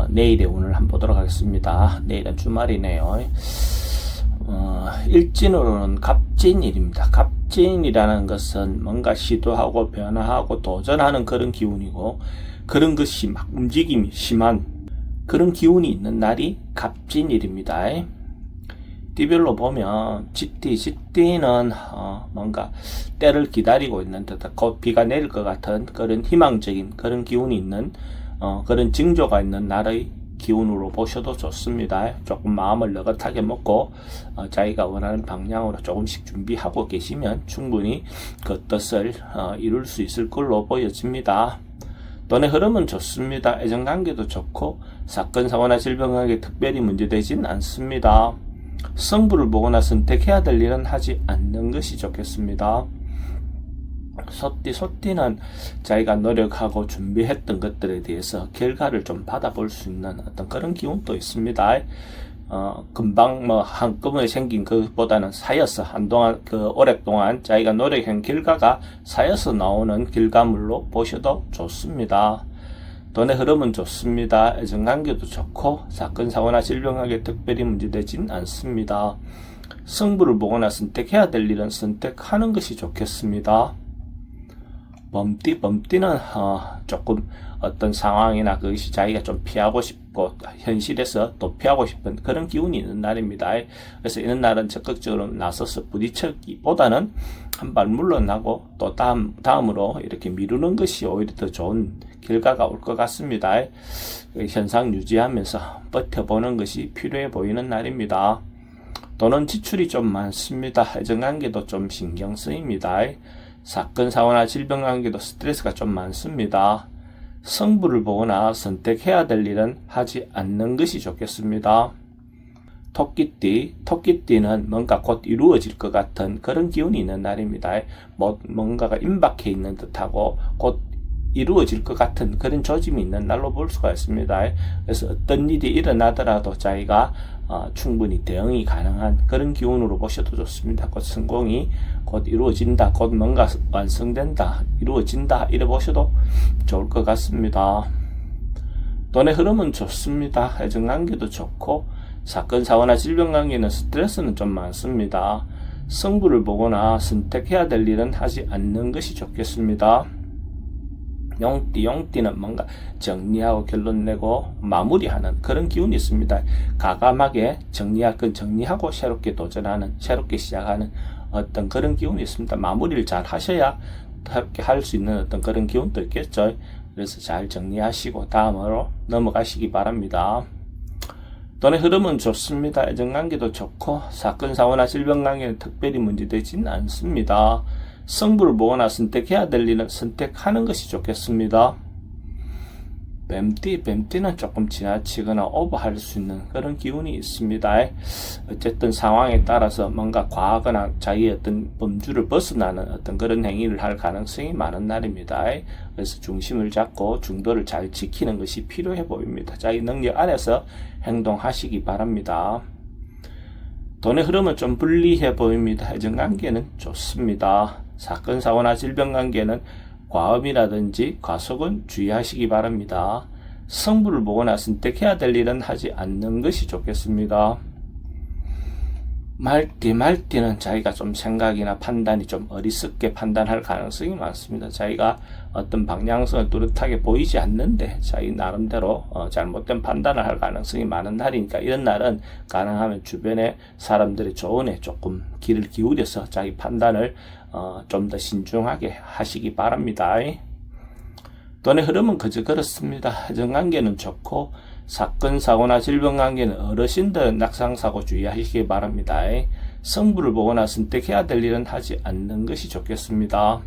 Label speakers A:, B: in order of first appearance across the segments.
A: 내일의 운을 한번 보도록 하겠습니다. 내일은 주말이네요. 일진으로는 갑진일입니다. 갑진이라는 것은 뭔가 시도하고 변화하고 도전하는 그런 기운이고, 그런 것이 막 움직임이 심한 그런 기운이 있는 날이 갑진일입니다. 띠별로 보면 쥐띠는 뭔가 때를 기다리고 있는 듯한, 곧 비가 내릴 것 같은 그런 희망적인 그런 기운이 있는 그런 징조가 있는 날의 기운으로 보셔도 좋습니다. 조금 마음을 느긋하게 먹고 자기가 원하는 방향으로 조금씩 준비하고 계시면 충분히 그 뜻을 이룰 수 있을 걸로 보여집니다. 돈의 흐름은 좋습니다. 애정관계도 좋고 사건, 사고나 질병관계 특별히 문제되진 않습니다. 성부를 보거나 선택해야 될 일은 하지 않는 것이 좋겠습니다. 소띠는 자기가 노력하고 준비했던 것들에 대해서 결과를 좀 받아볼 수 있는 어떤 그런 기운도 있습니다. 금방 한꺼번에 생긴 것보다는 쌓여서 한동안 오랫동안 자기가 노력한 결과가 쌓여서 나오는 결과물로 보셔도 좋습니다. 돈의 흐름은 좋습니다. 애정관계도 좋고 사건, 사고나 질병관계 특별히 문제되진 않습니다. 성부를 보거나 선택해야 될 일은 선택하는 것이 좋겠습니다. 범띠는 조금 어떤 상황이나 그것이 자기가 좀 피하고 싶고 현실에서 또 피하고 싶은 그런 기운이 있는 날입니다. 그래서 이런 날은 적극적으로 나서서 부딪히기보다는 한 발 물러나고 또 다음으로 이렇게 미루는 것이 오히려 더 좋은 결과가 올 것 같습니다. 현상 유지하면서 버텨보는 것이 필요해 보이는 날입니다. 돈은 지출이 좀 많습니다. 애정관계도 좀 신경 쓰입니다. 사건, 사고나 질병관계도 스트레스가 좀 많습니다. 성부를 보거나 선택해야 될 일은 하지 않는 것이 좋겠습니다. 토끼띠는 뭔가 곧 이루어질 것 같은 그런 기운이 있는 날입니다. 뭔가가 임박해 있는 듯하고 곧 이루어질 것 같은 그런 조짐이 있는 날로 볼 수가 있습니다. 그래서 어떤 일이 일어나더라도 자기가 충분히 대응이 가능한 그런 기운으로 보셔도 좋습니다. 곧 성공이 곧 이루어진다, 곧 뭔가 완성된다, 이루어진다, 이래 보셔도 좋을 것 같습니다. 돈의 흐름은 좋습니다. 애정관계도 좋고 사건, 사고나 질병관계는 스트레스는 좀 많습니다. 성부를 보거나 선택해야 될 일은 하지 않는 것이 좋겠습니다. 용띠는 뭔가 정리하고 결론 내고 마무리하는 그런 기운이 있습니다. 가감하게 정리할 건 정리하고 새롭게 도전하는, 새롭게 시작하는 어떤 그런 기운이 있습니다. 마무리를 잘 하셔야 그렇게 할 수 있는 어떤 그런 기운도 있겠죠. 그래서 잘 정리하시고 다음으로 넘어가시기 바랍니다. 돈의 흐름은 좋습니다. 애정관계도 좋고 사건, 사고나 질병관계는 특별히 문제되진 않습니다. 성부를 보거나 선택해야 될 일은 선택하는 것이 좋겠습니다. 뱀띠는 조금 지나치거나 오버할 수 있는 그런 기운이 있습니다. 어쨌든 상황에 따라서 뭔가 과하거나 자기의 어떤 범주를 벗어나는 어떤 그런 행위를 할 가능성이 많은 날입니다. 그래서 중심을 잡고 중도를 잘 지키는 것이 필요해 보입니다. 자기 능력 안에서 행동하시기 바랍니다. 돈의 흐름은 좀 불리해 보입니다. 애정관계는 좋습니다. 사건, 사고나 질병관계는 과음이라든지 과속은 주의하시기 바랍니다. 성부를 보거나 선택해야 될 일은 하지 않는 것이 좋겠습니다. 말띠는 자기가 좀 생각이나 판단이 좀 어리석게 판단할 가능성이 많습니다. 자기가 어떤 방향성을 뚜렷하게 보이지 않는데 자기 나름대로 잘못된 판단을 할 가능성이 많은 날이니까 이런 날은 가능하면 주변의 사람들의 조언에 조금 귀를 기울여서 자기 판단을 좀 더 신중하게 하시기 바랍니다. 돈의 흐름은 그저 그렇습니다. 애정관계는 좋고 사건, 사고나 질병관계는 어르신들 낙상사고 주의하시기 바랍니다. 성부를 보거나 선택해야 될 일은 하지 않는 것이 좋겠습니다.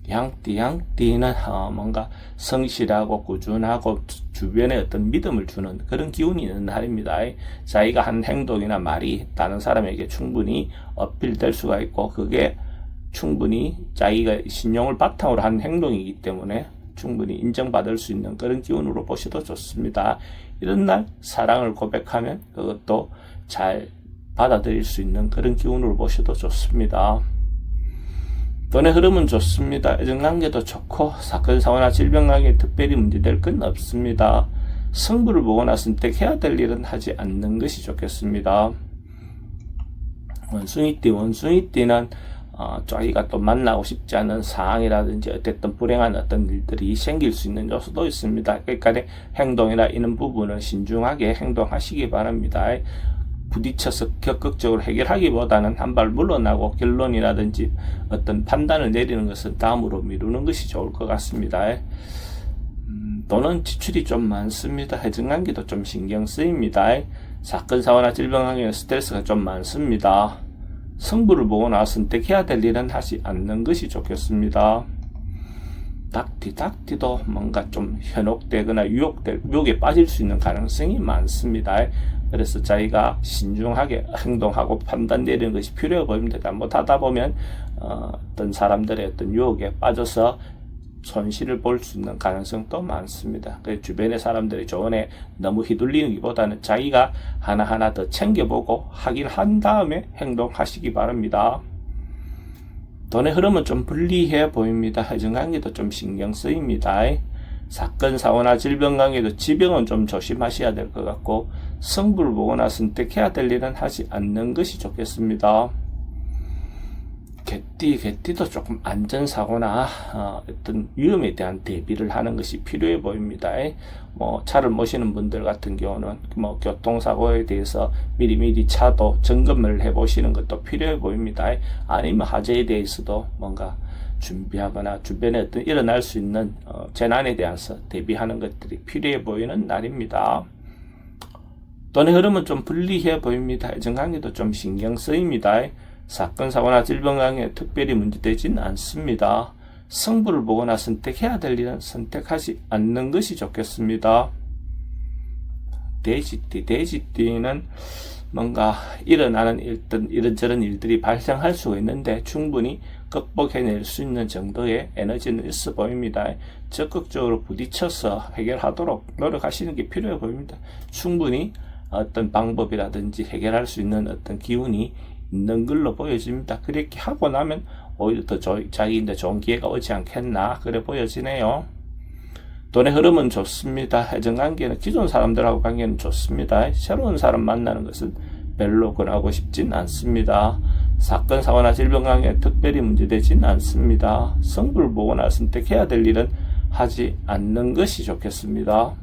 A: 양띠는 뭔가 성실하고 꾸준하고 주변에 어떤 믿음을 주는 그런 기운이 있는 날입니다. 자기가 한 행동이나 말이 다른 사람에게 충분히 어필될 수가 있고 그게 충분히 자기가 신용을 바탕으로 한 행동이기 때문에 충분히 인정받을 수 있는 그런 기운으로 보셔도 좋습니다. 이런 날 사랑을 고백하면 그것도 잘 받아들일 수 있는 그런 기운으로 보셔도 좋습니다. 돈의 흐름은 좋습니다. 애정관계도 좋고 사건, 사고나 질병관계 특별히 문제될 건 없습니다. 승부를 보거나 선택해야 될 일은 하지 않는 것이 좋겠습니다. 원숭이띠는 자기가 또 만나고 싶지 않은 상황이라든지 어쨌든 불행한 어떤 일들이 생길 수 있는 요소도 있습니다. 그러니까 행동이나 이런 부분은 신중하게 행동하시기 바랍니다. 부딪혀서 적극적으로 해결하기보다는 한 발 물러나고 결론이라든지 어떤 판단을 내리는 것은 다음으로 미루는 것이 좋을 것 같습니다. 돈은 지출이 좀 많습니다. 해증관계도 좀 신경 쓰입니다. 사건, 사고나 질병 관계는 스트레스가 좀 많습니다. 승부를 보거나 선택해야 될 일은 하지 않는 것이 좋겠습니다. 닭띠도 뭔가 좀 현혹되거나 유혹에 빠질 수 있는 가능성이 많습니다. 그래서 자기가 신중하게 행동하고 판단 내리는 것이 필요해 보입니다. 잘못하다 보면 어떤 사람들의 어떤 유혹에 빠져서 손실을 볼 수 있는 가능성도 많습니다. 그래서 주변의 사람들의 조언에 너무 휘둘리기보다는 자기가 하나하나 더 챙겨보고 확인한 다음에 행동하시기 바랍니다. 돈의 흐름은 좀 불리해 보입니다. 해증관계도 좀 신경 쓰입니다. 사건, 사고나 질병 관계도 지병은 좀 조심하셔야 될 것 같고 승부를 보거나 선택해야 될 일은 하지 않는 것이 좋겠습니다. 개띠도 조금 안전사고나 어떤 위험에 대한 대비를 하는 것이 필요해 보입니다. 차를 모시는 분들 같은 경우는 교통사고에 대해서 미리미리 차도 점검을 해보시는 것도 필요해 보입니다. 아니면 화재에 대해서도 뭔가 준비하거나 주변에 어떤 일어날 수 있는 재난에 대해서 대비하는 것들이 필요해 보이는 날입니다. 돈의 흐름은 좀 불리해 보입니다. 애정관계도 좀 신경 쓰입니다. 사건, 사고나 질병 관계에 특별히 문제되진 않습니다. 승부를 보거나 선택해야 될 일은 선택하지 않는 것이 좋겠습니다. 돼지띠는 뭔가 일어나는 이런저런 일들이 발생할 수가 있는데 충분히 극복해낼 수 있는 정도의 에너지는 있어 보입니다. 적극적으로 부딪혀서 해결하도록 노력하시는 게 필요해 보입니다. 충분히 어떤 방법이라든지 해결할 수 있는 어떤 기운이 있는 걸로 보여집니다. 그렇게 하고 나면 오히려 더 자기인데 좋은 기회가 오지 않겠나 그래 보여지네요. 돈의 흐름은 좋습니다. 애정관계는 기존 사람들하고 관계는 좋습니다. 새로운 사람 만나는 것은 별로 권하고 싶진 않습니다. 사건, 사고나 질병 관계에 특별히 문제되진 않습니다. 승부를 보거나 선택해야 될 일은 하지 않는 것이 좋겠습니다.